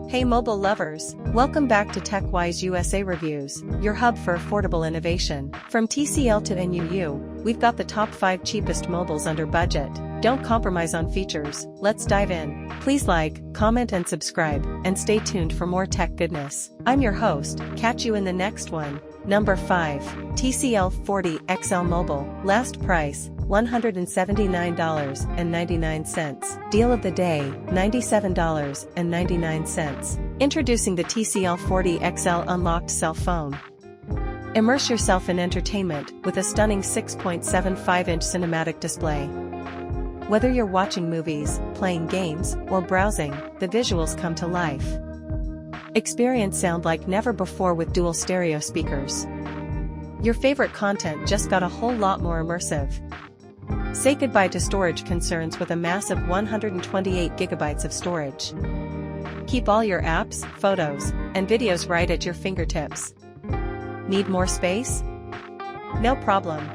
Hey mobile lovers, welcome back to TechWise USA Reviews, your hub for affordable innovation. From TCL to NUU, we've got the top 5 cheapest mobiles under budget. Don't compromise on features, let's dive in. Please like, comment and subscribe, and stay tuned for more tech goodness. I'm your host, catch you in the next one. Number 5, TCL 40XL Mobile, last price, $179.99. Deal of the day, $97.99. Introducing the TCL 40XL Unlocked Cell Phone. Immerse yourself in entertainment with a stunning 6.75-inch cinematic display. Whether you're watching movies, playing games, or browsing, the visuals come to life. Experience sound like never before with dual stereo speakers. Your favorite content just got a whole lot more immersive. Say goodbye to storage concerns with a massive 128 gigabytes of storage. Keep all your apps, photos, and videos right at your fingertips. Need more space? No problem.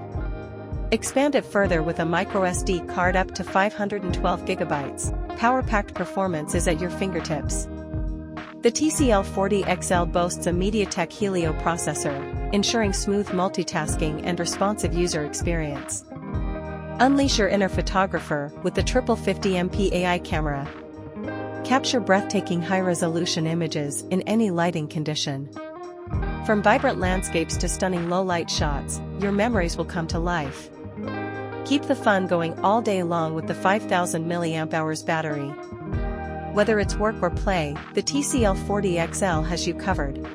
Expand it further with a microSD card up to 512 gigabytes. Power-packed performance is at your fingertips. The TCL 40XL boasts a MediaTek Helio processor, ensuring smooth multitasking and responsive user experience. Unleash your inner photographer with the 50MP AI camera. Capture breathtaking high-resolution images in any lighting condition. From vibrant landscapes to stunning low-light shots, your memories will come to life. Keep the fun going all day long with the 5000 mAh battery. Whether it's work or play, the TCL 40XL has you covered.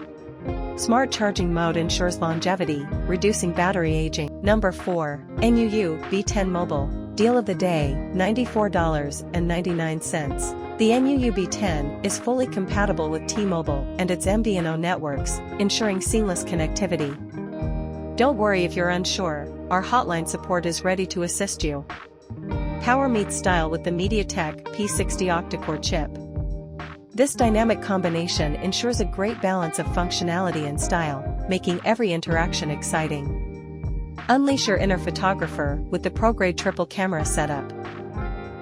Smart charging mode ensures longevity, reducing battery aging. Number 4, NUU B10 Mobile, deal of the day, $94.99. The NUU B10 is fully compatible with T-Mobile and its MVNO networks, ensuring seamless connectivity. Don't worry if you're unsure, our hotline support is ready to assist you. Power meets style with the MediaTek P60 Octa-core chip. This dynamic combination ensures a great balance of functionality and style, making every interaction exciting. Unleash your inner photographer with the pro-grade triple camera setup.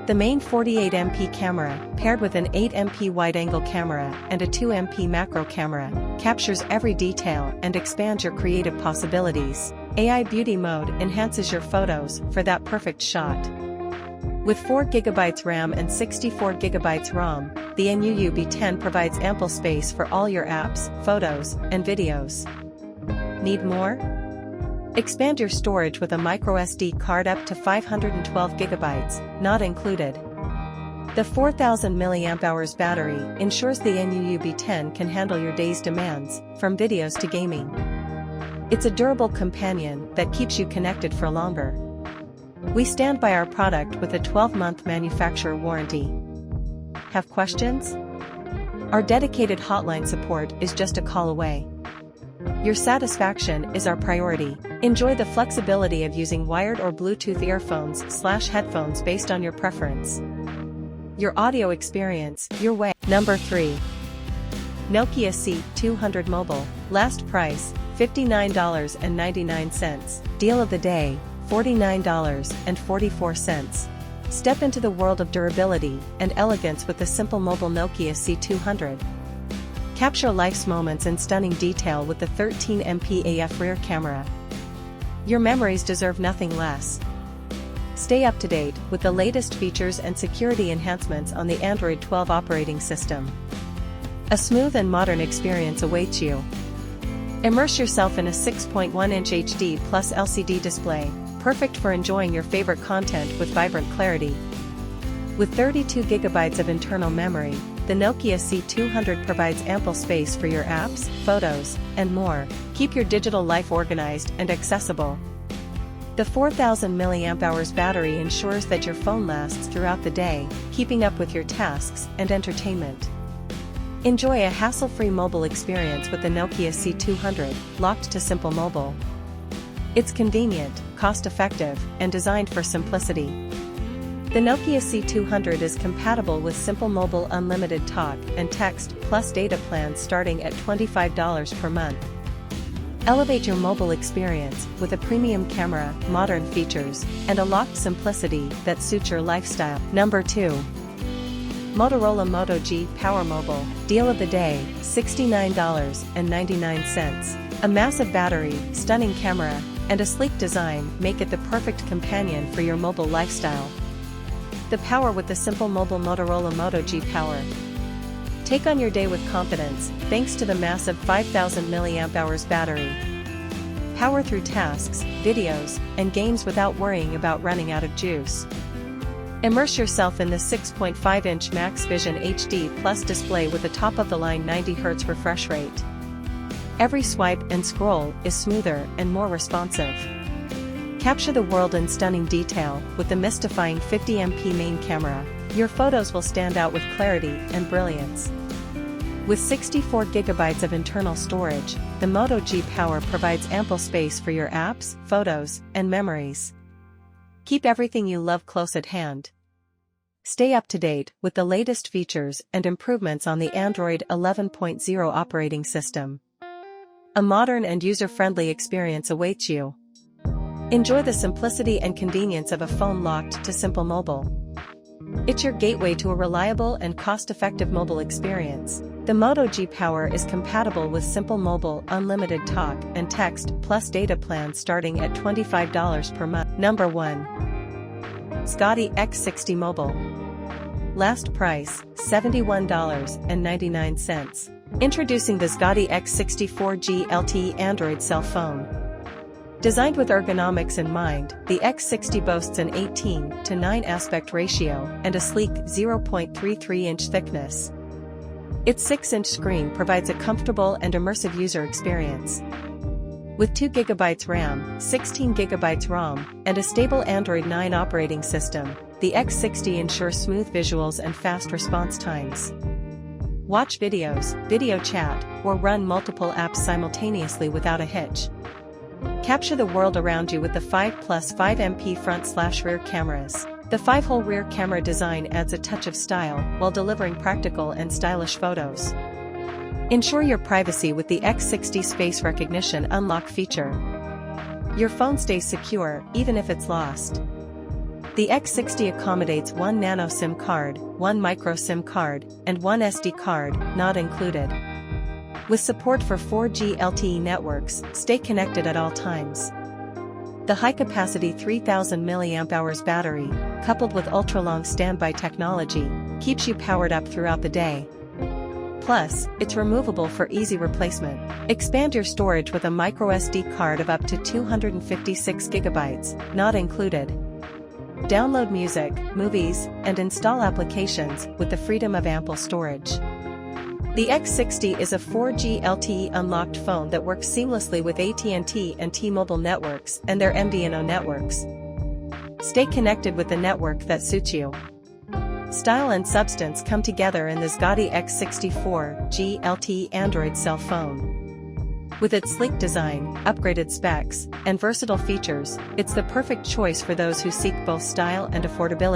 The main 48MP camera, paired with an 8MP wide-angle camera and a 2MP macro camera, captures every detail and expands your creative possibilities. AI Beauty Mode enhances your photos for that perfect shot. With 4GB RAM and 64GB ROM, the NUU B10 provides ample space for all your apps, photos, and videos. Need more? Expand your storage with a microSD card up to 512GB, not included. The 4000 mAh battery ensures the NUU B10 can handle your day's demands, from videos to gaming. It's a durable companion that keeps you connected for longer. We stand by our product with a 12-month manufacturer warranty. Have questions? Our dedicated hotline support is just a call away. Your satisfaction is our priority. Enjoy the flexibility of using wired or Bluetooth earphones/headphones based on your preference. Your audio experience, your way. Number 3. Nokia C200 Mobile, last price, $59.99. Deal of the day, $49.44. Step into the world of durability and elegance with the Simple Mobile Nokia C200. Capture life's moments in stunning detail with the 13MP AF rear camera. Your memories deserve nothing less. Stay up to date with the latest features and security enhancements on the Android 12 operating system. A smooth and modern experience awaits you. Immerse yourself in a 6.1-inch HD plus LCD display, perfect for enjoying your favorite content with vibrant clarity. With 32 gigabytes of internal memory, the Nokia C200 provides ample space for your apps, photos, and more. Keep your digital life organized and accessible. The 4000 mAh battery ensures that your phone lasts throughout the day, keeping up with your tasks and entertainment. Enjoy a hassle-free mobile experience with the Nokia C200, locked to Simple Mobile. It's convenient, cost-effective, and designed for simplicity. The Nokia C200 is compatible with Simple Mobile Unlimited Talk and Text plus data plans starting at $25 per month. Elevate your mobile experience with a premium camera, modern features, and a locked simplicity that suits your lifestyle. Number 2. Motorola Moto G Power Mobile, deal of the day, $69.99. A massive battery, stunning camera, and a sleek design make it the perfect companion for your mobile lifestyle. The power with the Simple Mobile Motorola Moto G Power. Take on your day with confidence, thanks to the massive 5000 mAh battery. Power through tasks, videos, and games without worrying about running out of juice. Immerse yourself in the 6.5-inch Max Vision HD Plus display with a top-of-the-line 90Hz refresh rate. Every swipe and scroll is smoother and more responsive. Capture the world in stunning detail with the mystifying 50MP main camera. Your photos will stand out with clarity and brilliance. With 64GB of internal storage, the Moto G Power provides ample space for your apps, photos, and memories. Keep everything you love close at hand. Stay up to date with the latest features and improvements on the Android 11.0 operating system. A modern and user-friendly experience awaits you. Enjoy the simplicity and convenience of a phone locked to Simple Mobile. It's your gateway to a reliable and cost-effective mobile experience. The Moto G Power is compatible with Simple Mobile unlimited talk and text plus data plans starting at $25 per month. Number 1. Xgody X60 Mobile. Last price, $71.99. Introducing the Xgody X60 4G LTE Android Cell Phone. Designed with ergonomics in mind, the X60 boasts an 18:9 aspect ratio and a sleek 0.33-inch thickness. Its 6-inch screen provides a comfortable and immersive user experience. With 2GB RAM, 16GB ROM, and a stable Android 9 operating system, the X60 ensures smooth visuals and fast response times. Watch videos, video chat, or run multiple apps simultaneously without a hitch. Capture the world around you with the 5+5MP front/rear cameras. The 5-hole rear camera design adds a touch of style while delivering practical and stylish photos. Ensure your privacy with the X60's face recognition unlock feature. Your phone stays secure even if it's lost. The X60 accommodates 1 nano SIM card, 1 micro SIM card, and 1 SD card, not included. With support for 4G LTE networks, stay connected at all times. The high-capacity 3000 mAh battery, coupled with ultra-long standby technology, keeps you powered up throughout the day. Plus, it's removable for easy replacement. Expand your storage with a microSD card of up to 256GB, not included. Download music, movies, and install applications with the freedom of ample storage. The X60 is a 4G LTE unlocked phone that works seamlessly with AT&T and T-Mobile networks and their MVNO networks. Stay connected with the network that suits you. Style and substance come together in the Xgody X60 4G LTE Android Cell Phone. With its sleek design, upgraded specs, and versatile features, it's the perfect choice for those who seek both style and affordability.